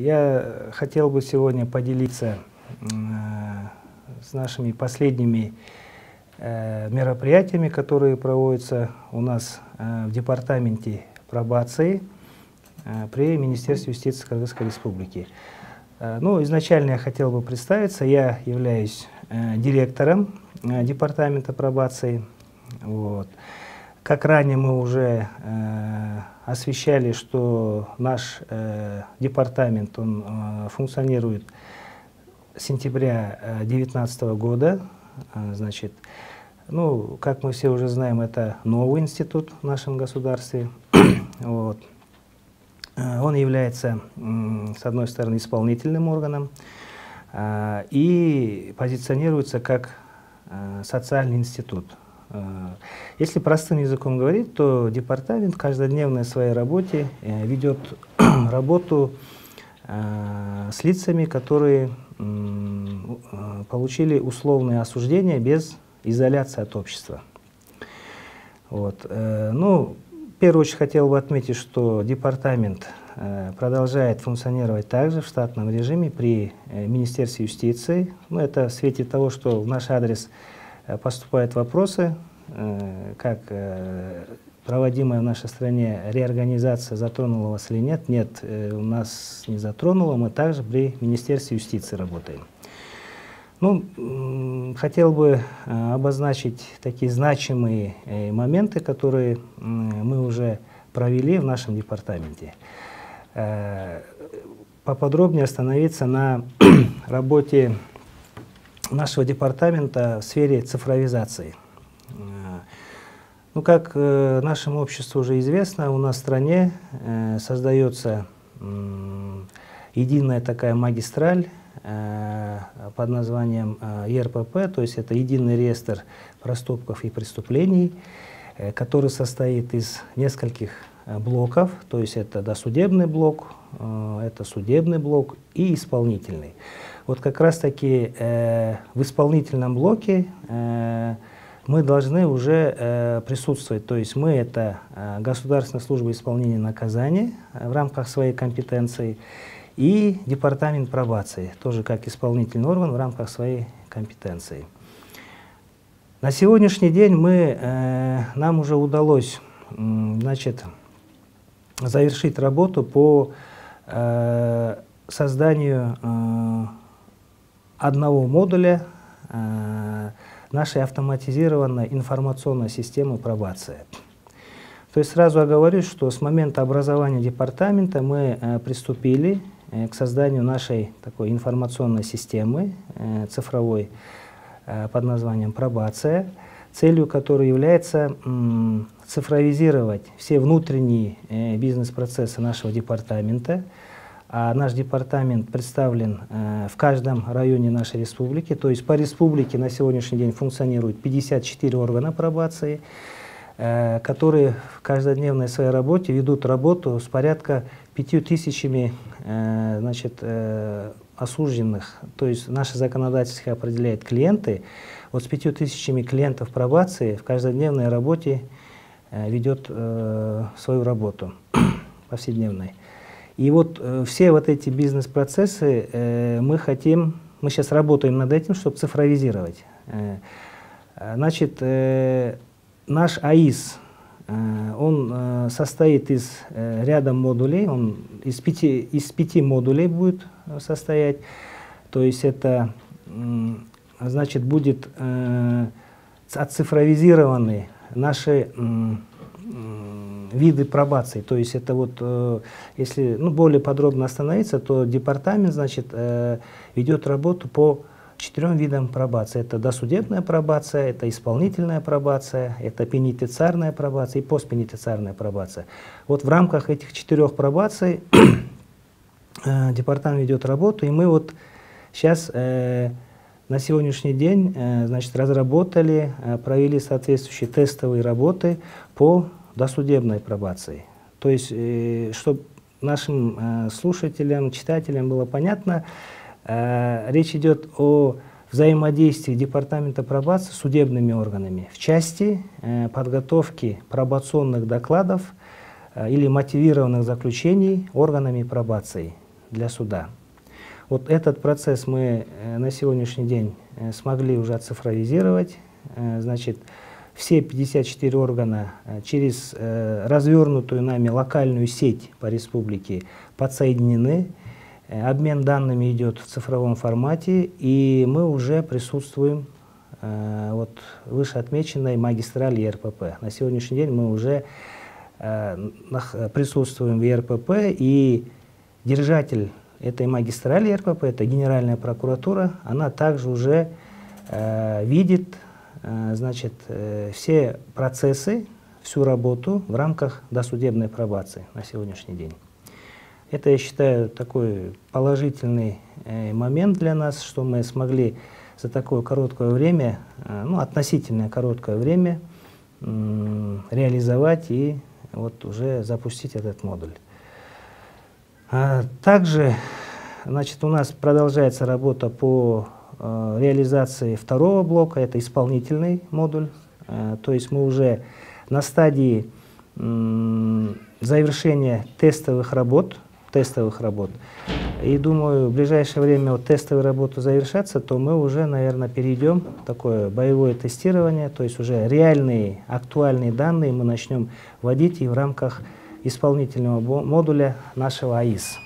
Я хотел бы сегодня поделиться с нашими последними мероприятиями, которые проводятся у нас в департаменте пробации при Министерстве юстиции Кыргызской Республики. Ну, изначально я хотел бы представиться. Я являюсь директором департамента пробации. Вот. Как ранее мы уже освещали, что наш департамент функционирует с сентября 2019 года. Значит, ну, как мы все уже знаем, это новый институт в нашем государстве. Вот. Он является, с одной стороны, исполнительным органом и позиционируется как социальный институт. Если простым языком говорить, то департамент в каждодневной своей работе ведет работу с лицами, которые получили условное осуждение без изоляции от общества. Вот. Ну, в первую очередь хотел бы отметить, что департамент продолжает функционировать также в штатном режиме при Министерстве юстиции. Ну, это в свете того, что в наш адрес поступают вопросы, как проводимая в нашей стране реорганизация затронула вас или нет. Нет, у нас не затронула, мы также при Министерстве юстиции работаем. Ну, хотел бы обозначить такие значимые моменты, которые мы уже провели в нашем департаменте. Поподробнее остановиться на работе нашего департамента в сфере цифровизации. Ну, как нашему обществу уже известно, у нас в стране создается единая такая магистраль под названием ЕРПП, то есть это единый реестр проступков и преступлений, который состоит из нескольких блоков, то есть это досудебный блок, это судебный блок и исполнительный. Вот как раз-таки в исполнительном блоке мы должны уже присутствовать, то есть мы это Государственная служба исполнения наказания в рамках своей компетенции и департамент пробации, тоже как исполнительный орган в рамках своей компетенции. На сегодняшний день нам уже удалось, значит, завершить работу по созданию одного модуля нашей автоматизированной информационной системы пробации. То есть сразу оговорюсь, что с момента образования департамента мы приступили к созданию нашей такой информационной системы цифровой под названием «Пробация», целью которой является цифровизировать все внутренние бизнес-процессы нашего департамента. А наш департамент представлен в каждом районе нашей республики, то есть по республике на сегодняшний день функционирует 54 органа пробации, которые в каждодневной своей работе ведут работу с порядка 5000 значит, осужденных. То есть наше законодательство определяет клиенты. Вот с 5000 клиентов пробации в каждодневной работе ведет свою работу повседневной. И вот все вот эти бизнес-процессы мы сейчас работаем над этим, чтобы цифровизировать. Значит, наш АИС, он состоит из ряда модулей, он из пяти модулей будет состоять. То есть это, значит, будет отцифровизированы наши виды пробации. То есть это вот, если более подробно остановиться, то департамент, значит, ведет работу по 4 видам пробации. Это досудебная пробация, это исполнительная пробация, это пенитенциарная пробация и постпенитенциарная пробация. Вот в рамках этих 4 пробаций департамент ведет работу, и мы вот сейчас на сегодняшний день, значит, разработали, провели соответствующие тестовые работы по досудебной пробации. То есть, чтобы нашим слушателям, читателям было понятно, речь идет о взаимодействии департамента пробации с судебными органами в части подготовки пробационных докладов или мотивированных заключений органами пробации. для суда. Вот этот процесс мы на сегодняшний день смогли уже оцифровизировать. Значит, все 54 органа через развернутую нами локальную сеть по республике подсоединены. Обмен данными идет в цифровом формате, и мы уже присутствуем вот вышеотмеченной магистрали ЕРПП. На сегодняшний день мы уже присутствуем в ЕРПП, и держатель этой магистрали ЕРПП, это Генеральная прокуратура, она также уже видит, значит, все процессы, всю работу в рамках досудебной пробации на сегодняшний день. Это, я считаю, такой положительный момент для нас, что мы смогли за такое короткое время, ну, относительно короткое время, реализовать и вот уже запустить этот модуль. Также, значит, у нас продолжается работа по реализации второго блока, это исполнительный модуль. То есть мы уже на стадии завершения тестовых работ. И думаю, в ближайшее время вот тестовые работы завершатся, то мы уже, наверное, перейдем в такое боевое тестирование, то есть уже реальные, актуальные данные мы начнем вводить и в рамках исполнительного модуля нашего АИС.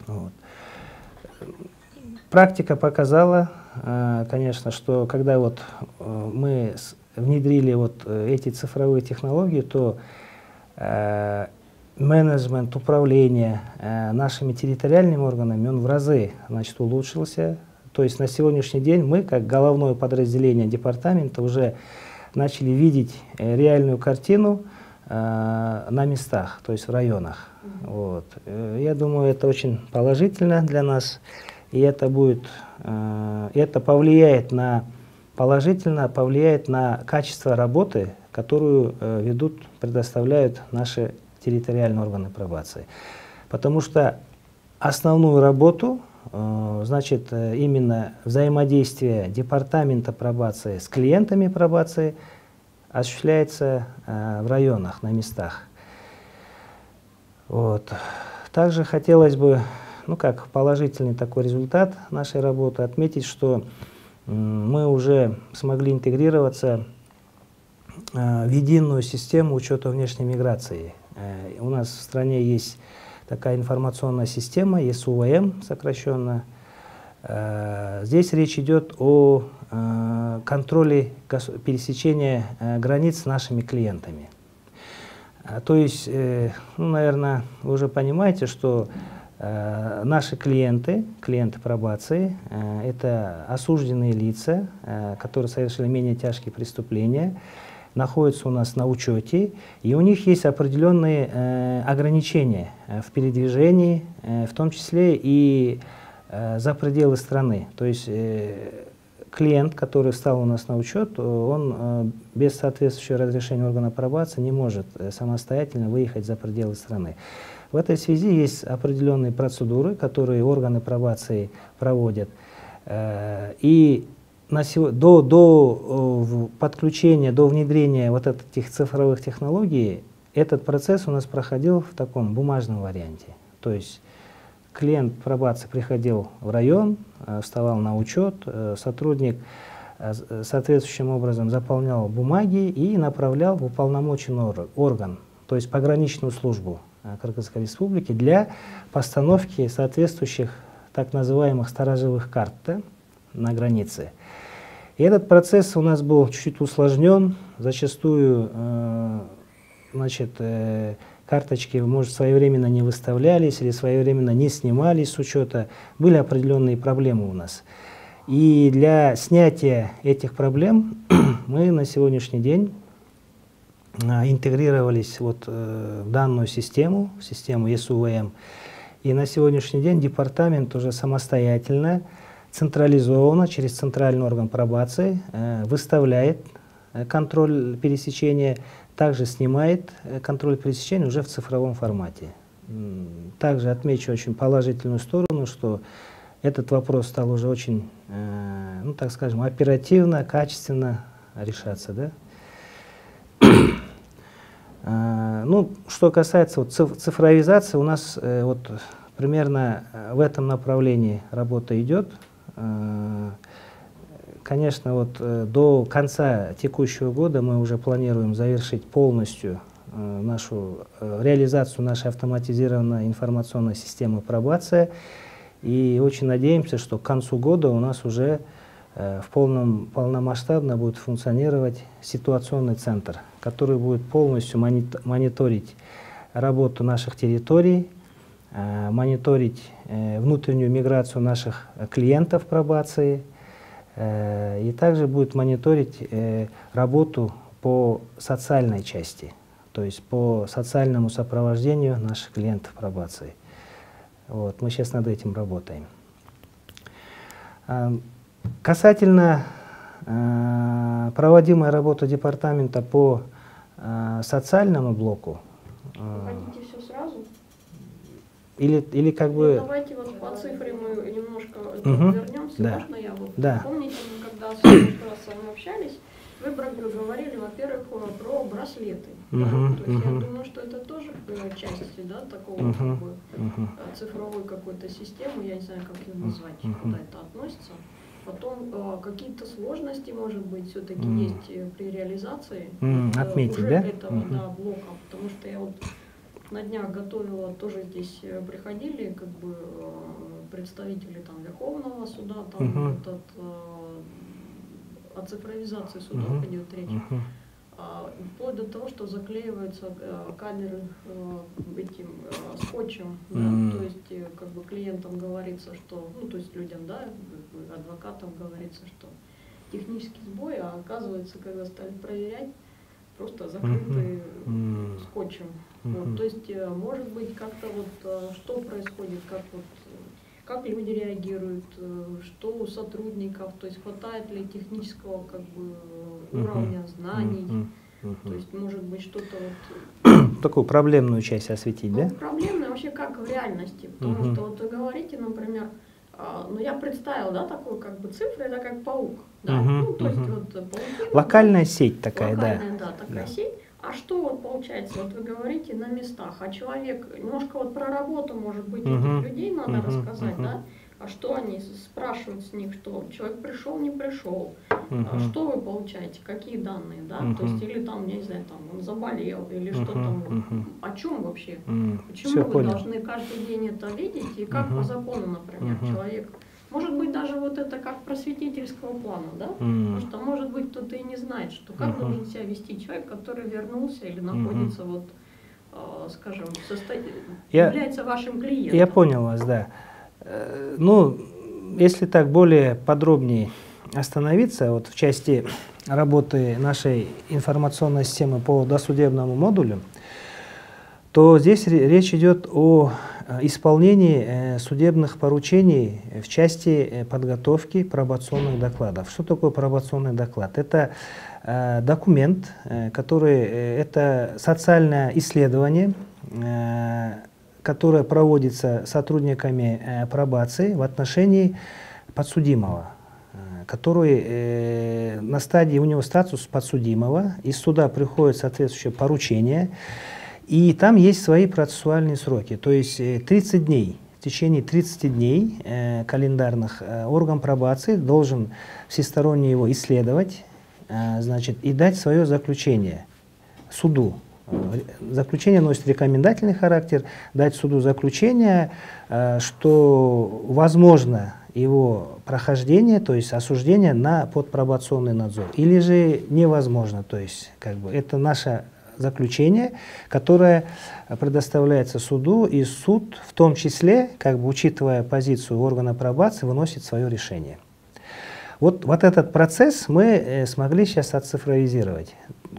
Вот. Практика показала, конечно, что когда вот мы внедрили вот эти цифровые технологии, то менеджмент, управление нашими территориальными органами, он в разы, значит, улучшился. То есть на сегодняшний день мы, как головное подразделение департамента, уже начали видеть реальную картину на местах, то есть в районах. Вот. Я думаю, это очень положительно для нас, и это будет, это повлияет на, положительно повлияет на качество работы, которую ведут, предоставляют наши территориальные органы пробации. Потому что основную работу, значит, именно взаимодействие департамента пробации с клиентами пробации осуществляется в районах, на местах. Вот. Также хотелось бы, ну, как положительный такой результат нашей работы, отметить, что мы уже смогли интегрироваться в единую систему учета внешней миграции. У нас в стране есть такая информационная система, ЕСУВМ сокращенно. Здесь речь идет о контроле пересечения границ с нашими клиентами. То есть, ну, наверное, вы уже понимаете, что наши клиенты пробации, это осужденные лица, которые совершили менее тяжкие преступления, находятся у нас на учете, и у них есть определенные ограничения в передвижении, в том числе и за пределы страны. То есть клиент, который встал у нас на учет, он без соответствующего разрешения органа пробации не может самостоятельно выехать за пределы страны. В этой связи есть определенные процедуры, которые органы пробации проводят. И до подключения, до внедрения вот этих цифровых технологий, этот процесс у нас проходил в таком бумажном варианте. То есть клиент пробации приходил в район, вставал на учет, сотрудник соответствующим образом заполнял бумаги и направлял в уполномоченный орган, то есть пограничную службу Кыргызской Республики для постановки соответствующих так называемых сторожевых карт, да, на границе. И этот процесс у нас был чуть-чуть усложнен, зачастую значит, карточки, может, своевременно не выставлялись или своевременно не снимались с учета, были определенные проблемы у нас. И для снятия этих проблем мы на сегодняшний день интегрировались вот в данную систему, в систему ЕСУВМ. И на сегодняшний день департамент уже самостоятельно, централизованно, через центральный орган пробации выставляет контроль пересечения, также снимает контроль пересечения уже в цифровом формате. Также отмечу очень положительную сторону, что этот вопрос стал уже очень, ну, так скажем, оперативно, качественно решаться. Да? Ну, что касается вот цифровизации, у нас вот примерно в этом направлении работа идет. Конечно, вот до конца текущего года мы уже планируем завершить полностью реализацию нашей автоматизированной информационной системы пробация. И очень надеемся, что к концу года у нас уже полномасштабно будет функционировать ситуационный центр, который будет полностью мониторить работу наших территорий, мониторить внутреннюю миграцию наших клиентов пробации, и также будет мониторить работу по социальной части, то есть по социальному сопровождению наших клиентов пробации. Вот, мы сейчас над этим работаем. Касательно проводимой работы департамента по социальному блоку. Хотите все сразу? Или как бы... Давайте вот по цифре мы немножко вернемся. Да. Можно я вот... Да. Помните, мы когда в прошлый раз с вами общались, вы говорили, во-первых, про браслеты. Да? То есть я думаю, что это тоже часть, да, такого как бы, цифровой какой-то системы, я не знаю, как ее назвать, куда это относится. Потом какие-то сложности, может быть, все-таки есть при реализации отметить, уже да? этого блока, потому что я вот на днях готовила, тоже здесь приходили как бы представители там Верховного суда, там о цифровизации судов идет речь. Вплоть до того, что заклеиваются камеры этим скотчем, да? То есть как бы клиентам говорится, что, ну то есть людям, да, адвокатам говорится, что технический сбой, а оказывается, когда стали проверять, просто закрыты скотчем. Вот, то есть, может быть, как-то вот что происходит, как люди реагируют, что у сотрудников, то есть хватает ли технического как бы уровня знаний, то есть может быть что-то вот... Такую проблемную часть осветить, да? Проблемную вообще как в реальности, потому что вот вы говорите, например, ну я представила, да, такую как бы цифру, это как паук, да, ну то есть вот паутина, локальная сеть такая, локальная, да, такая сеть. А что вот получается, вот вы говорите на местах, а человек, немножко вот про работу, может быть, этих людей надо рассказать, да? А что они спрашивают с них, что человек пришел, не пришел, а что вы получаете, какие данные, да? То есть или там, я не знаю, там он заболел, или что там, о чем вообще? Почему вы должны каждый день это видеть, и как по закону, например, человек... Может быть, даже вот это как просветительского плана, да? Потому что, может быть, кто-то и не знает, что как должен себя вести человек, который вернулся или находится, вот, скажем, является вашим клиентом. Я понял вас, да. Ну, если так более подробнее остановиться, вот в части работы нашей информационной системы по досудебному модулю, то здесь речь идет о исполнении судебных поручений в части подготовки пробационных докладов. Что такое пробационный доклад? Это документ, это социальное исследование, которое проводится сотрудниками пробации в отношении подсудимого, который на стадии, у него статус подсудимого, из суда приходит соответствующее поручение. И там есть свои процессуальные сроки, то есть 30 дней, в течение 30 дней календарных орган пробации должен всесторонне его исследовать, значит, и дать свое заключение суду. Заключение носит рекомендательный характер, дать суду заключение, что возможно его прохождение, то есть осуждение на подпробационный надзор, или же невозможно, то есть как бы это наше заключение, которое предоставляется суду, и суд в том числе, как бы учитывая позицию органа пробации, выносит свое решение. Вот этот процесс мы смогли сейчас отцифровизировать.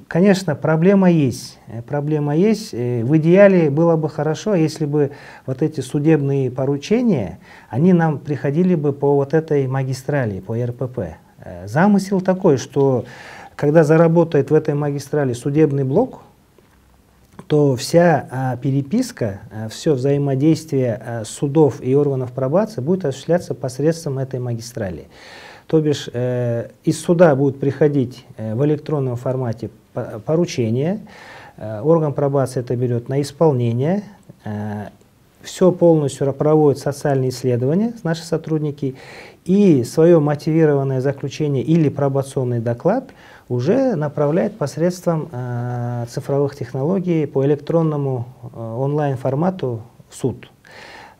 Конечно, проблема есть. В идеале было бы хорошо, если бы вот эти судебные поручения, они нам приходили бы по вот этой магистрали, по РПП. Замысел такой, что когда заработает в этой магистрали судебный блок, то вся переписка, все взаимодействие судов и органов пробации будет осуществляться посредством этой магистрали. То бишь из суда будут приходить в электронном формате поручения, Орган пробации это берет на исполнение. Все полностью проводят социальные исследования, наши сотрудники, и свое мотивированное заключение или пробационный доклад уже направляет посредством цифровых технологий по электронному онлайн-формату в суд.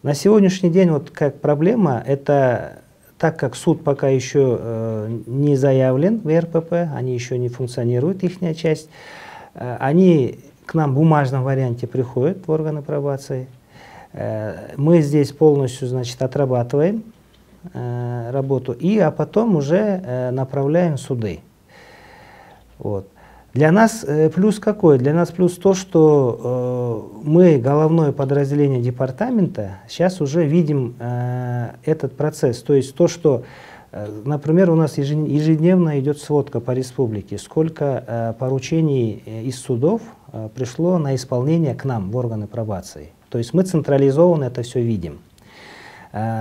На сегодняшний день вот как проблема, это так как суд пока еще не заявлен в РПП, они еще не функционируют, ихняя часть, они к нам в бумажном варианте приходят в органы пробации. Мы здесь полностью, значит, отрабатываем работу, а потом уже направляем в суды. Вот. Для нас плюс какой? Для нас плюс то, что мы, головное подразделение департамента, сейчас уже видим этот процесс. То есть то, что, например, у нас ежедневно идет сводка по республике, сколько поручений из судов пришло на исполнение к нам в органы пробации. То есть мы централизованно это все видим.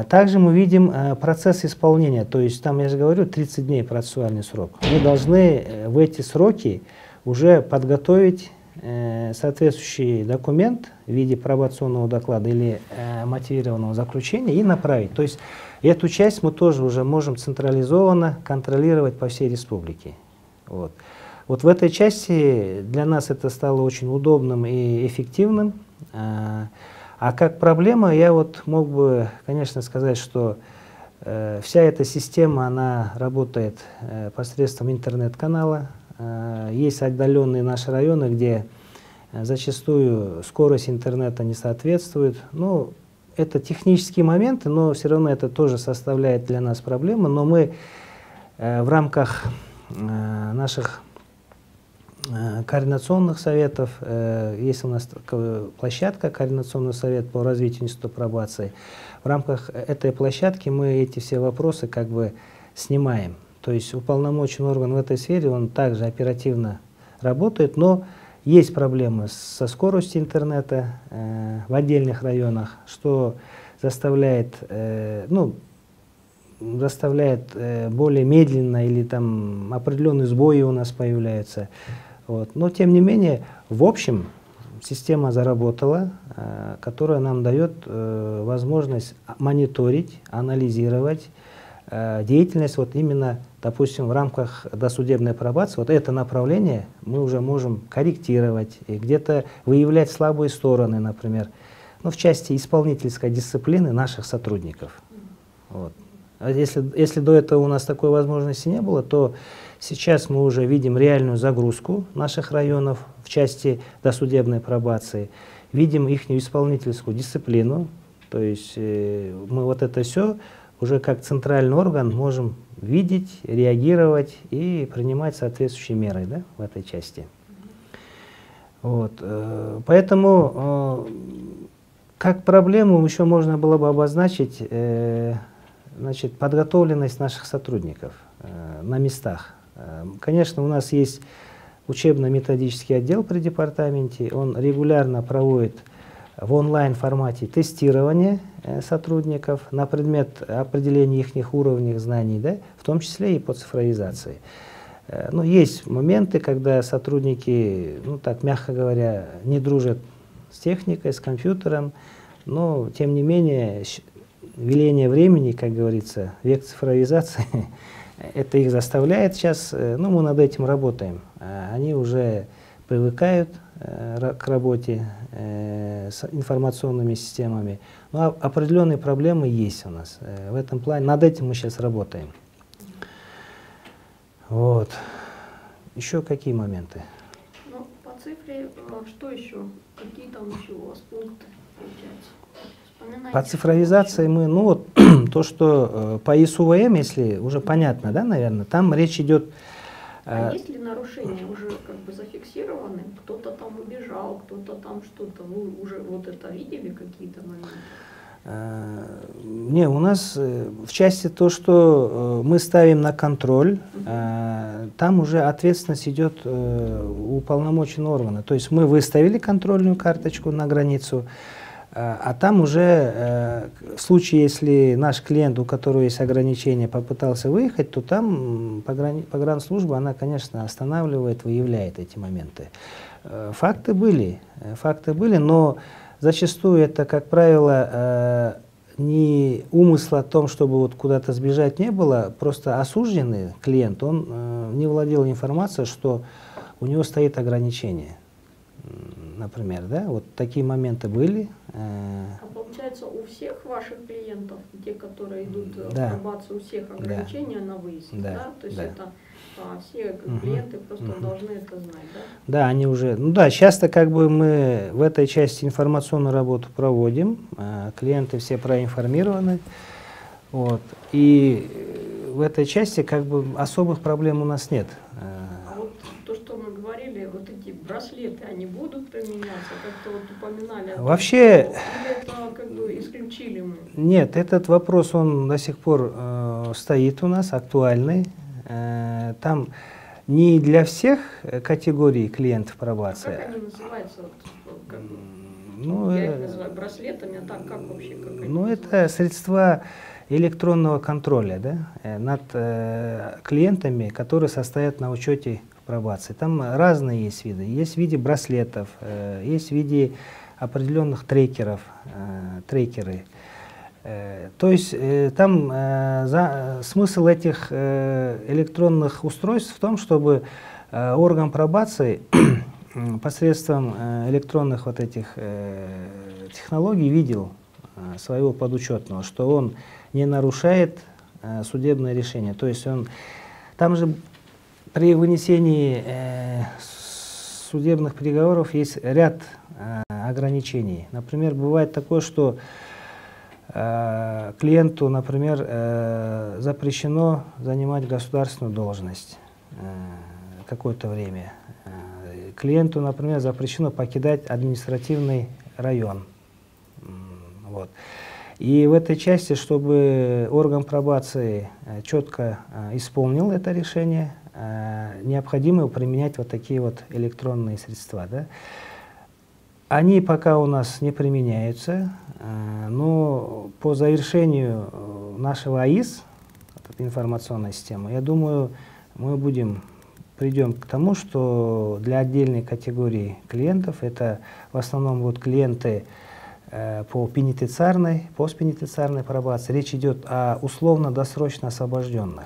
Также мы видим процесс исполнения, то есть там, я же говорю, 30 дней процессуальный срок. Мы должны в эти сроки уже подготовить соответствующий документ в виде пробационного доклада или мотивированного заключения и направить. То есть эту часть мы тоже уже можем централизованно контролировать по всей республике. Вот. Вот в этой части для нас это стало очень удобным и эффективным. А как проблема, я вот мог бы, конечно, сказать, что вся эта система, она работает посредством интернет-канала. Есть отдаленные наши районы, где зачастую скорость интернета не соответствует. Ну, это технические моменты, но все равно это тоже составляет для нас проблему. Но мы в рамках наших координационных советов, есть у нас площадка Координационный совет по развитию института пробации. В рамках этой площадки мы эти все вопросы как бы снимаем. То есть уполномоченный орган в этой сфере, он также оперативно работает, но есть проблемы со скоростью интернета в отдельных районах, что заставляет, более медленно или там определенные сбои у нас появляются. Вот. Но тем не менее, в общем, система заработала, которая нам дает возможность мониторить, анализировать деятельность вот именно, допустим, в рамках досудебной пробации. Вот это направление мы уже можем корректировать, и где-то выявлять слабые стороны, например, в части исполнительской дисциплины наших сотрудников. Вот. А если до этого у нас такой возможности не было, то сейчас мы уже видим реальную загрузку наших районов в части досудебной пробации, видим их исполнительскую дисциплину, то есть мы вот это все уже как центральный орган можем видеть, реагировать и принимать соответствующие меры, да, в этой части. Вот. Поэтому как проблему еще можно было бы обозначить значит, подготовленность наших сотрудников на местах. Конечно, у нас есть учебно-методический отдел при департаменте, он регулярно проводит в онлайн-формате тестирование сотрудников на предмет определения их уровней знаний, да, в том числе и по цифровизации. Но есть моменты, когда сотрудники, так мягко говоря, не дружат с техникой, с компьютером, но тем не менее веление времени, как говорится, век цифровизации, это их заставляет сейчас, мы над этим работаем. Они уже привыкают к работе с информационными системами. Но определенные проблемы есть у нас в этом плане. Над этим мы сейчас работаем. Вот. Еще какие моменты? По цифре, что еще? Какие там еще у вас пункты получаются? По цифровизации мы, то, что по ИСУВМ, если уже понятно, да, наверное, там речь идет. А есть ли нарушения уже как бы зафиксированы? Кто-то там убежал, кто-то там что-то. Вы уже вот это видели, какие-то моменты? Не, у нас в части то, что мы ставим на контроль, там уже ответственность идет у уполномоченного органа. То есть мы выставили контрольную карточку на границу, а там уже в случае, если наш клиент, у которого есть ограничения, попытался выехать, то там погранслужба, она, конечно, останавливает, выявляет эти моменты. Факты были, но зачастую это, как правило, не умысла о том, чтобы вот куда-то сбежать не было, просто осужденный клиент, он не владел информацией, что у него стоит ограничение. Например, да, вот такие моменты были. А получается, у всех ваших клиентов, те, которые идут в Да. пробацию, у всех ограничения на выезд, да? То есть это все клиенты просто должны это знать, да? Да, они уже, ну да, часто как бы мы в этой части информационную работу проводим, клиенты все проинформированы, вот, и в этой части как бы особых проблем у нас нет. А вот то, что мы говорили, вот эти браслеты, они будут применяться, как-то вот упоминали? Вообще... Или это как бы исключили мы? Нет, этот вопрос, он до сих пор стоит у нас, актуальный. Там не для всех категорий клиентов пробация. А как они называются? Как, ну, я их называю браслетами, а так как вообще? Как ну, это средства электронного контроля, да, над клиентами, которые состоят на учете в пробации. Там разные есть виды. Есть в виде браслетов, есть в виде определенных трекеров, трекеры. То есть там смысл этих электронных устройств в том, чтобы орган пробации посредством электронных вот этих технологий видел своего подучетного, что он не нарушает судебное решение. То есть он там же при вынесении судебных приговоров есть ряд ограничений. Например, бывает такое, что клиенту, например, запрещено занимать государственную должность какое-то время. Клиенту, например, запрещено покидать административный район. Вот. И в этой части, чтобы орган пробации четко исполнил это решение, необходимо применять вот такие вот электронные средства. Да? Они пока у нас не применяются, но по завершению нашего АИС, информационной системы, я думаю, мы придем к тому, что для отдельной категории клиентов, это в основном вот клиенты по пенитенциарной, постпенитенциарной пробации, речь идет о условно-досрочно освобожденных.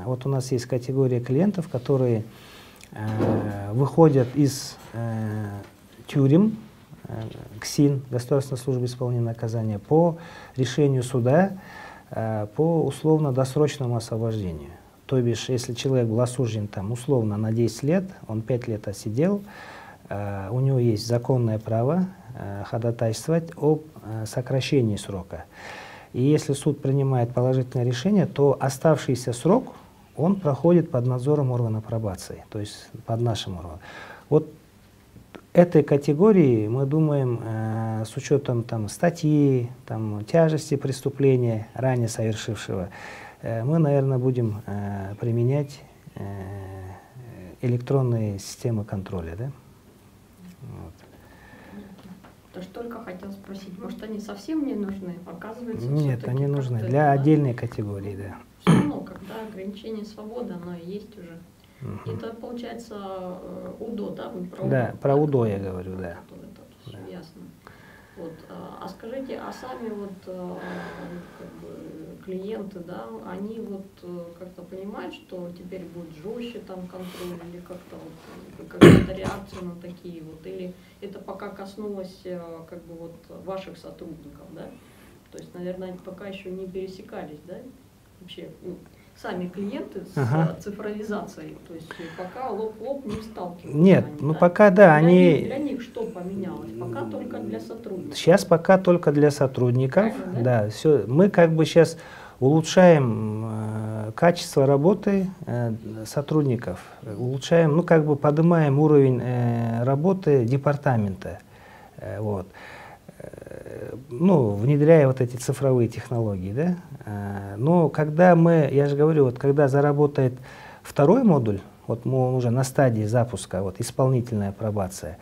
Вот у нас есть категория клиентов, которые выходят из тюрем, ГСИН, Государственной службы исполнения наказания, по решению суда по условно-досрочному освобождению. То бишь, если человек был осужден там, условно на 10 лет, он 5 лет отсидел, у него есть законное право ходатайствовать об сокращении срока. И если суд принимает положительное решение, то оставшийся срок, он проходит под надзором органа пробации, то есть под нашим органом. Вот этой категории мы думаем, с учетом там, статьи, там, тяжести преступления, ранее совершившего, мы, наверное, будем применять электронные системы контроля. Да? Вот. Даже только хотел спросить, может, они совсем не нужны? Оказывается, нет, они нужны для отдельной категории. Да. Все равно, когда ограничение свободы, оно и есть уже. Это получается УДО, да? Вы про УДО, да, про УДО я говорю, да. Это все ясно. Вот. А скажите, а сами вот как бы клиенты, да, они вот как-то понимают, что теперь будет жестче там контроль или как-то вот какая-то реакция на такие вот, или это пока коснулось как бы вот ваших сотрудников, да? То есть, наверное, они пока еще не пересекались, да? Вообще, сами клиенты с цифровизацией, то есть пока лоб в лоб не сталкиваются. Нет, они, ну да? пока да, для них что поменялось? Пока только для сотрудников. Сейчас пока только для сотрудников. Правильно, да? Да, все. Мы как бы сейчас улучшаем качество работы сотрудников, улучшаем, ну как бы поднимаем уровень работы департамента. Вот. Ну, внедряя вот эти цифровые технологии, да. Но когда я же говорю, вот когда заработает второй модуль, вот мы уже на стадии запуска, вот исполнительная пробация,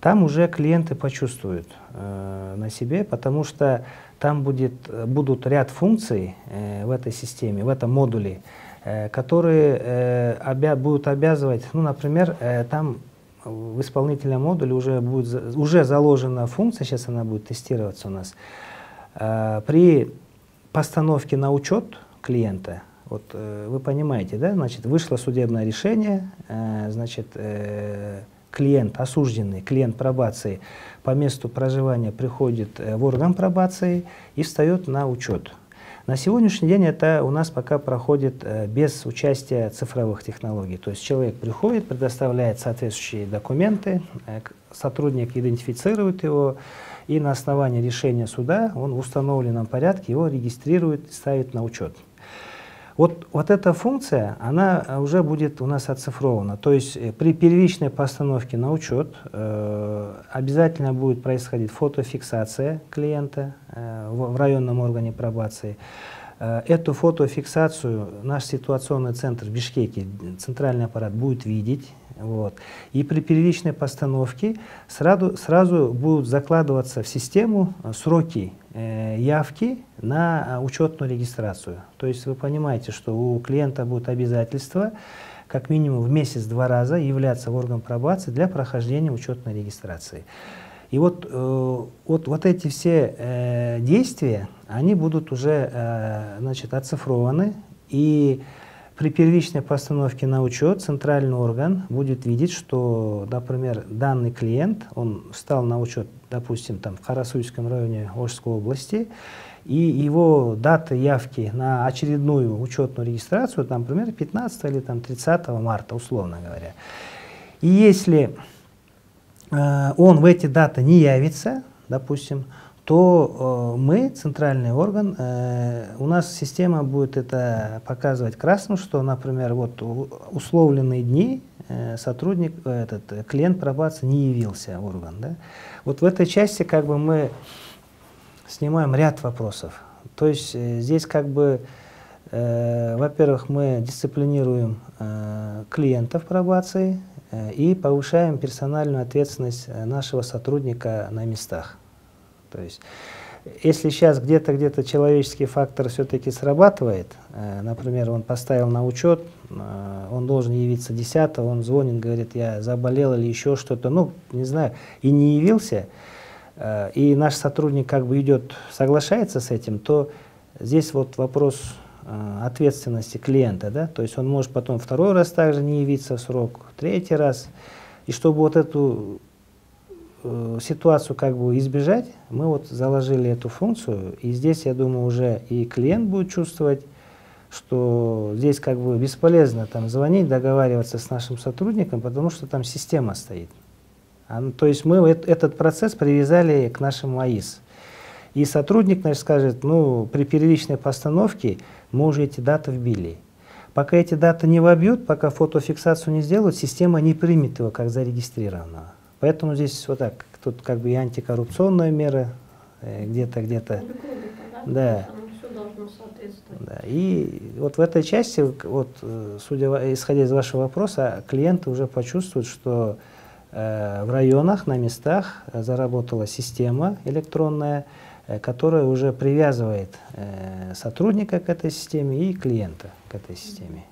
там уже клиенты почувствуют на себе, потому что там будут ряд функций в этой системе, в этом модуле, которые будут обязывать, ну, например, там в исполнительном модуле уже заложена функция, сейчас она будет тестироваться у нас. При постановке на учет клиента, вот вы понимаете, да, значит, вышло судебное решение, значит, клиент, осужденный, клиент пробации по месту проживания приходит в орган пробации и встает на учет. На сегодняшний день это у нас пока проходит без участия цифровых технологий. То есть человек приходит, предоставляет соответствующие документы, сотрудник идентифицирует его, и на основании решения суда он в установленном порядке его регистрирует, ставит на учет. Вот эта функция, она уже будет у нас оцифрована. То есть при первичной постановке на учет обязательно будет происходить фотофиксация клиента в районном органе пробации. Эту фотофиксацию наш ситуационный центр в Бишкеке, центральный аппарат, будет видеть. Вот. И при первичной постановке сразу будут закладываться в систему сроки явки на учетную регистрацию. То есть вы понимаете, что у клиента будет обязательство как минимум в месяц 2 раза являться в орган пробации для прохождения учетной регистрации. И вот эти все действия, они будут уже значит, оцифрованы, и при первичной постановке на учет центральный орган будет видеть, что, например, данный клиент, он встал на учет, допустим, там, в Карасуйском районе Ошской области, и его дата явки на очередную учетную регистрацию, там, например, 15 или там, 30 марта, условно говоря. И если он в эти даты не явится, допустим, то мы, центральный орган, у нас система будет это показывать красным, что, например, вот условленные дни клиент пробации не явился в орган. Да? Вот в этой части как бы мы снимаем ряд вопросов. То есть здесь как бы, во-первых, мы дисциплинируем клиентов пробации и повышаем персональную ответственность нашего сотрудника на местах. То есть, если сейчас где-то человеческий фактор все-таки срабатывает, например, он поставил на учет, он должен явиться 10-го, он звонит, говорит, я заболел или еще что-то, ну, не знаю, и не явился, и наш сотрудник как бы идет, соглашается с этим, то здесь вот вопрос ответственности клиента, да, то есть он может потом 2-й раз также не явиться в срок, 3-й раз, и чтобы вот эту ситуацию как бы избежать, мы вот заложили эту функцию, и здесь, я думаю, уже и клиент будет чувствовать, что здесь как бы бесполезно там звонить, договариваться с нашим сотрудником, потому что там система стоит. То есть мы этот процесс привязали к нашему АИС. И сотрудник, значит, скажет, ну, при первичной постановке мы уже эти даты вбили. Пока эти даты не вобьют, пока фотофиксацию не сделают, система не примет его как зарегистрированного. Поэтому здесь вот так, тут как бы и антикоррупционная мера, где-то. Да. Да. И вот в этой части, вот, исходя из вашего вопроса, клиенты уже почувствуют, что в районах, на местах заработала система электронная, которая уже привязывает сотрудника к этой системе и клиента к этой системе.